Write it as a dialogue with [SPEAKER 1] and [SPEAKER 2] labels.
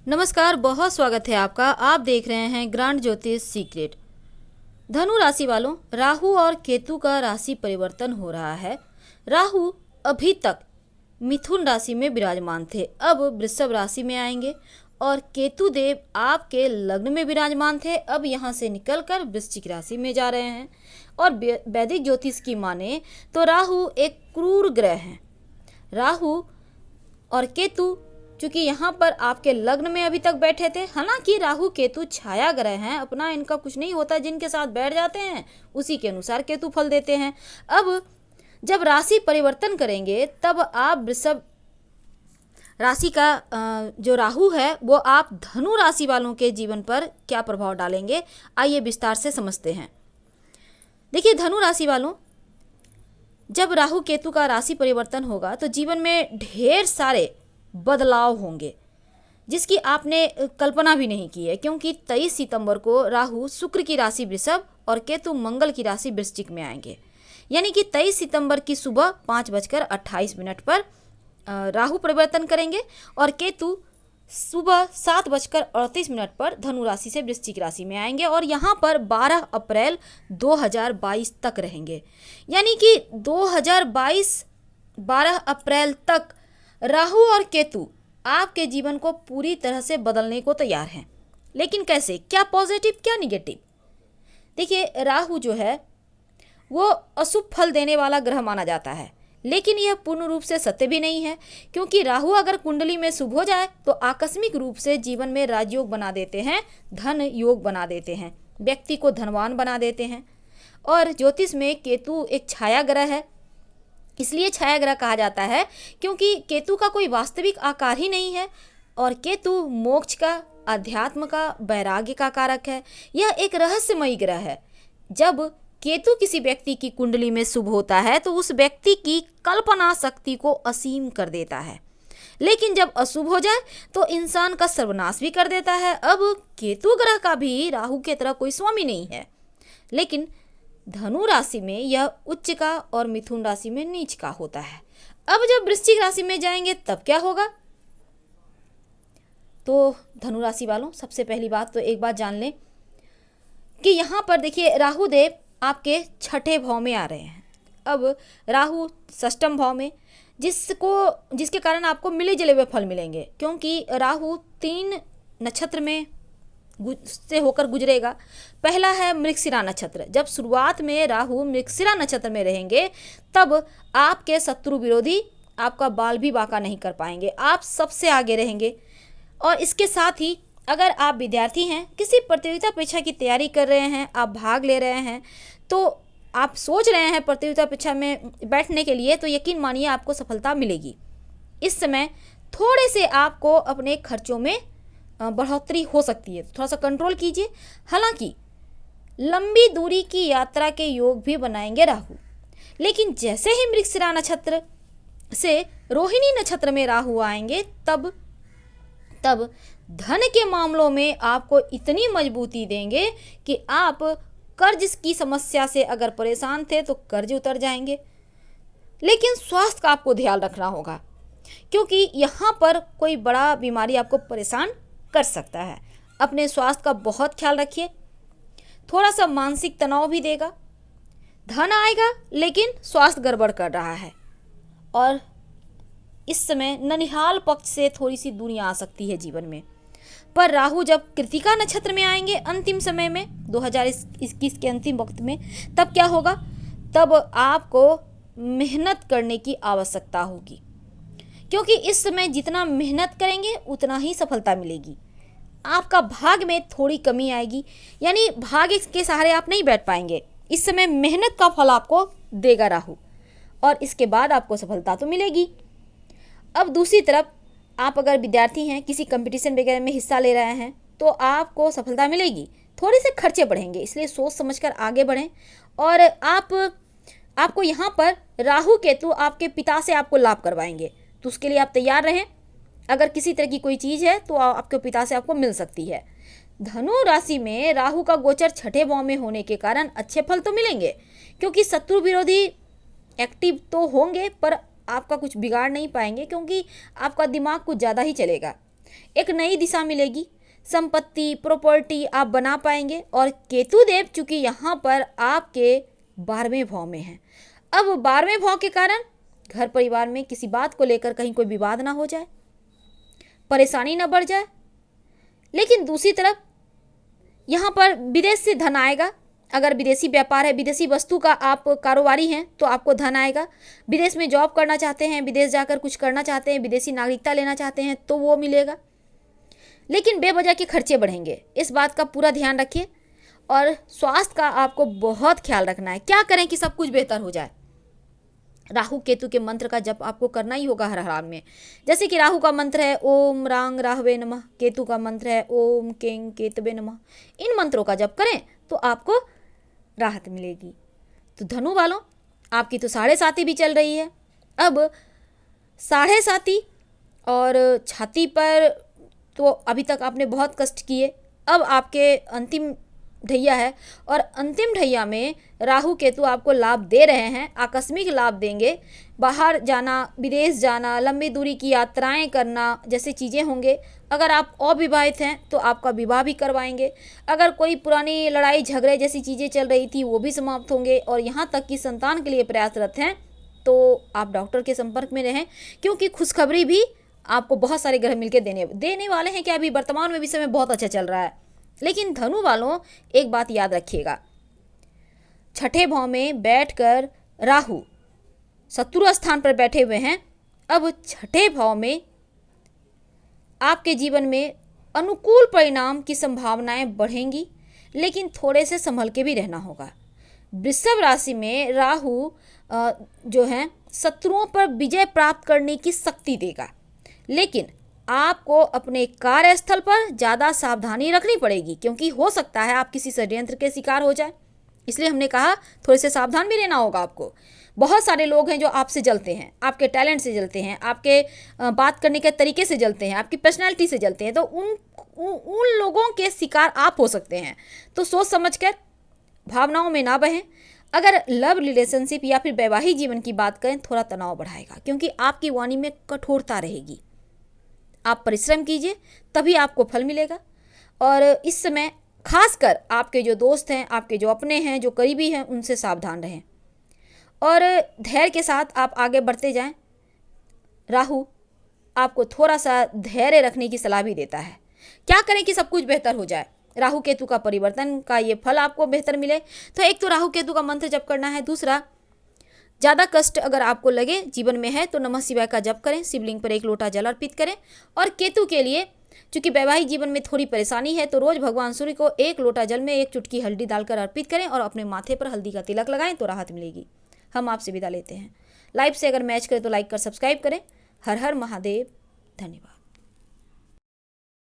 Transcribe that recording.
[SPEAKER 1] नमस्कार, बहुत स्वागत है आपका। आप देख रहे हैं ग्रांड ज्योतिष सीक्रेट। धनु राशि वालों, राहु और केतु का राशि परिवर्तन हो रहा है। राहु अभी तक मिथुन राशि में विराजमान थे, अब वृषभ राशि में आएंगे। और केतु देव आपके लग्न में विराजमान थे, अब यहाँ से निकलकर वृश्चिक राशि में जा रहे हैं। और वैदिक ज्योतिष की माने तो राहु एक क्रूर ग्रह है। राहु और केतु चूंकि यहाँ पर आपके लग्न में अभी तक बैठे थे, हालांकि राहु केतु छाया ग्रह हैं, अपना इनका कुछ नहीं होता, जिनके साथ बैठ जाते हैं उसी के अनुसार केतु फल देते हैं। अब जब राशि परिवर्तन करेंगे तब आप वृषभ राशि का जो राहु है वो आप धनु राशि वालों के जीवन पर क्या प्रभाव डालेंगे, आइए विस्तार से समझते हैं। देखिए धनु राशि वालों, जब राहु केतु का राशि परिवर्तन होगा तो जीवन में ढेर सारे बदलाव होंगे जिसकी आपने कल्पना भी नहीं की है, क्योंकि 23 सितंबर को राहु शुक्र की राशि वृषभ और केतु मंगल की राशि वृश्चिक में आएंगे। यानी कि 23 सितंबर की सुबह 5:28 पर राहु परिवर्तन करेंगे और केतु सुबह 7:38 पर धनु राशि से वृश्चिक राशि में आएंगे और यहाँ पर 12 अप्रैल 2022 तक रहेंगे। यानी कि 2022 12 अप्रैल तक राहु और केतु आपके जीवन को पूरी तरह से बदलने को तैयार हैं। लेकिन कैसे, क्या पॉजिटिव क्या निगेटिव? देखिए राहु जो है वो अशुभ फल देने वाला ग्रह माना जाता है, लेकिन यह पूर्ण रूप से सत्य भी नहीं है, क्योंकि राहु अगर कुंडली में शुभ हो जाए तो आकस्मिक रूप से जीवन में राजयोग बना देते हैं, धन योग बना देते हैं, व्यक्ति को धनवान बना देते हैं। और ज्योतिष में केतु एक छाया ग्रह है, इसलिए छाया ग्रह कहा जाता है क्योंकि केतु का कोई वास्तविक आकार ही नहीं है। और केतु मोक्ष का, अध्यात्म का, वैराग्य का कारक है। यह एक रहस्यमयी ग्रह है। जब केतु किसी व्यक्ति की कुंडली में शुभ होता है तो उस व्यक्ति की कल्पना शक्ति को असीम कर देता है, लेकिन जब अशुभ हो जाए तो इंसान का सर्वनाश भी कर देता है। अब केतु ग्रह का भी राहु की तरह कोई स्वामी नहीं है, लेकिन धनु राशि में यह उच्च का और मिथुन राशि में नीच का होता है। अब जब वृश्चिक राशि में जाएंगे तब क्या होगा? तो धनु राशि वालों, सबसे पहली बात तो एक बात जान लें कि यहाँ पर देखिए राहु देव आपके छठे भाव में आ रहे हैं। अब राहु षष्ठम भाव में, जिसके कारण आपको मिले जुले हुए फल मिलेंगे, क्योंकि राहु 3 नक्षत्र में से होकर गुजरेगा। पहला है मृगशिरा नक्षत्र। जब शुरुआत में राहु मृगशिरा नक्षत्र में रहेंगे तब आपके शत्रु विरोधी आपका बाल भी बांका नहीं कर पाएंगे, आप सबसे आगे रहेंगे। और इसके साथ ही अगर आप विद्यार्थी हैं, किसी प्रतियोगिता परीक्षा की तैयारी कर रहे हैं, आप भाग ले रहे हैं, तो आप सोच रहे हैं प्रतियोगिता परीक्षा में बैठने के लिए, तो यकीन मानिए आपको सफलता मिलेगी। इस समय थोड़े से आपको अपने खर्चों में बढ़ोतरी हो सकती है, थोड़ा सा कंट्रोल कीजिए। हालांकि लंबी दूरी की यात्रा के योग भी बनाएंगे राहु। लेकिन जैसे ही मृगशिरा नक्षत्र से रोहिणी नक्षत्र में राहु आएंगे तब धन के मामलों में आपको इतनी मजबूती देंगे कि आप कर्ज की समस्या से अगर परेशान थे तो कर्ज उतर जाएंगे। लेकिन स्वास्थ्य का आपको ध्यान रखना होगा, क्योंकि यहाँ पर कोई बड़ा बीमारी आपको परेशान कर सकता है। अपने स्वास्थ्य का बहुत ख्याल रखिए। थोड़ा सा मानसिक तनाव भी देगा। धन आएगा लेकिन स्वास्थ्य गड़बड़ कर रहा है। और इस समय ननिहाल पक्ष से थोड़ी सी दूरी आ सकती है जीवन में। पर राहु जब कृतिका नक्षत्र में आएंगे अंतिम समय में, 2021 के अंतिम वक्त में, तब क्या होगा? तब आपको मेहनत करने की आवश्यकता होगी, क्योंकि इस समय जितना मेहनत करेंगे उतना ही सफलता मिलेगी। आपका भाग में थोड़ी कमी आएगी, यानी भाग्य के सहारे आप नहीं बैठ पाएंगे। इस समय मेहनत का फल आपको देगा राहु, और इसके बाद आपको सफलता तो मिलेगी। अब दूसरी तरफ आप अगर विद्यार्थी हैं, किसी कंपटीशन वगैरह में हिस्सा ले रहे हैं, तो आपको सफलता मिलेगी। थोड़े से खर्चे बढ़ेंगे, इसलिए सोच समझकर आगे बढ़ें। और आपको यहाँ पर राहु केतु आपके पिता से आपको लाभ करवाएंगे, तो उसके लिए आप तैयार रहें। अगर किसी तरह की कोई चीज़ है तो आपके पिता से आपको मिल सकती है। धनु राशि में राहु का गोचर छठे भाव में होने के कारण अच्छे फल तो मिलेंगे, क्योंकि शत्रु विरोधी एक्टिव तो होंगे पर आपका कुछ बिगाड़ नहीं पाएंगे, क्योंकि आपका दिमाग कुछ ज़्यादा ही चलेगा। एक नई दिशा मिलेगी, संपत्ति प्रॉपर्टी आप बना पाएंगे। और केतु देव चूंकि यहाँ पर आपके 12वें भाव में हैं, अब 12वें भाव के कारण घर परिवार में किसी बात को लेकर कहीं कोई विवाद ना हो जाए, परेशानी ना बढ़ जाए। लेकिन दूसरी तरफ यहाँ पर विदेश से धन आएगा। अगर विदेशी व्यापार है, विदेशी वस्तु का आप कारोबारी हैं तो आपको धन आएगा। विदेश में जॉब करना चाहते हैं, विदेश जाकर कुछ करना चाहते हैं, विदेशी नागरिकता लेना चाहते हैं तो वो मिलेगा। लेकिन बेवजह के खर्चे बढ़ेंगे, इस बात का पूरा ध्यान रखिए। और स्वास्थ्य का आपको बहुत ख्याल रखना है। क्या करें कि सब कुछ बेहतर हो जाए? राहु केतु के मंत्र का जप आपको करना ही होगा हर हाल में। जैसे कि राहु का मंत्र है ओम रांग राहवे नमः, केतु का मंत्र है ओम केंग केतवे नमः। इन मंत्रों का जप करें तो आपको राहत मिलेगी। तो धनु वालों, आपकी तो 7.5 भी चल रही है। अब 7.5 और छाती पर तो अभी तक आपने बहुत कष्ट किए, अब आपके अंतिम ढैया है। और अंतिम ढैया में राहु केतु आपको लाभ दे रहे हैं, आकस्मिक लाभ देंगे। बाहर जाना, विदेश जाना, लंबी दूरी की यात्राएं करना जैसे चीज़ें होंगे। अगर आप अविवाहित हैं तो आपका विवाह भी करवाएंगे। अगर कोई पुरानी लड़ाई झगड़े जैसी चीज़ें चल रही थी वो भी समाप्त होंगे। और यहाँ तक कि संतान के लिए प्रयासरत हैं तो आप डॉक्टर के संपर्क में रहें, क्योंकि खुशखबरी भी आपको बहुत सारे ग्रह मिलकर देने वाले हैं कि अभी वर्तमान में भी समय बहुत अच्छा चल रहा है। लेकिन धनु वालों, एक बात याद रखिएगा, 6ठे भाव में बैठकर राहु शत्रु स्थान पर बैठे हुए हैं। अब 6ठे भाव में आपके जीवन में अनुकूल परिणाम की संभावनाएं बढ़ेंगी, लेकिन थोड़े से संभल के भी रहना होगा। वृषभ राशि में राहु जो है शत्रुओं पर विजय प्राप्त करने की शक्ति देगा, लेकिन आपको अपने कार्यस्थल पर ज़्यादा सावधानी रखनी पड़ेगी, क्योंकि हो सकता है आप किसी षड्यंत्र के शिकार हो जाए। इसलिए हमने कहा थोड़े से सावधान भी रहना होगा आपको। बहुत सारे लोग हैं जो आपसे जलते हैं, आपके टैलेंट से जलते हैं, आपके बात करने के तरीके से जलते हैं, आपकी पर्सनैलिटी से जलते हैं। तो उन लोगों के शिकार आप हो सकते हैं। तो सोच समझकर भावनाओं में ना बहें। अगर लव रिलेशनशिप या फिर वैवाहिक जीवन की बात करें, थोड़ा तनाव बढ़ाएगा, क्योंकि आपकी वाणी में कठोरता रहेगी। आप परिश्रम कीजिए, तभी आपको फल मिलेगा। और इस समय खासकर आपके जो दोस्त हैं, आपके जो अपने हैं, जो करीबी हैं, उनसे सावधान रहें और धैर्य के साथ आप आगे बढ़ते जाएं। राहु आपको थोड़ा सा धैर्य रखने की सलाह भी देता है। क्या करें कि सब कुछ बेहतर हो जाए? राहु केतु का परिवर्तन का ये फल आपको बेहतर मिले, तो एक तो राहु केतु का मंत्र जप करना है। दूसरा, ज़्यादा कष्ट अगर आपको लगे जीवन में है तो नमः शिवाय का जप करें, शिवलिंग पर 1 लोटा जल अर्पित करें। और केतु के लिए चूंकि वैवाहिक जीवन में थोड़ी परेशानी है, तो रोज भगवान सूर्य को 1 लोटा जल में 1 चुटकी हल्दी डालकर अर्पित करें और अपने माथे पर हल्दी का तिलक लगाएं तो राहत मिलेगी। हम आपसे विदा लेते हैं। लाइव से अगर मैच करें तो लाइक कर सब्सक्राइब करें। हर हर महादेव। धन्यवाद।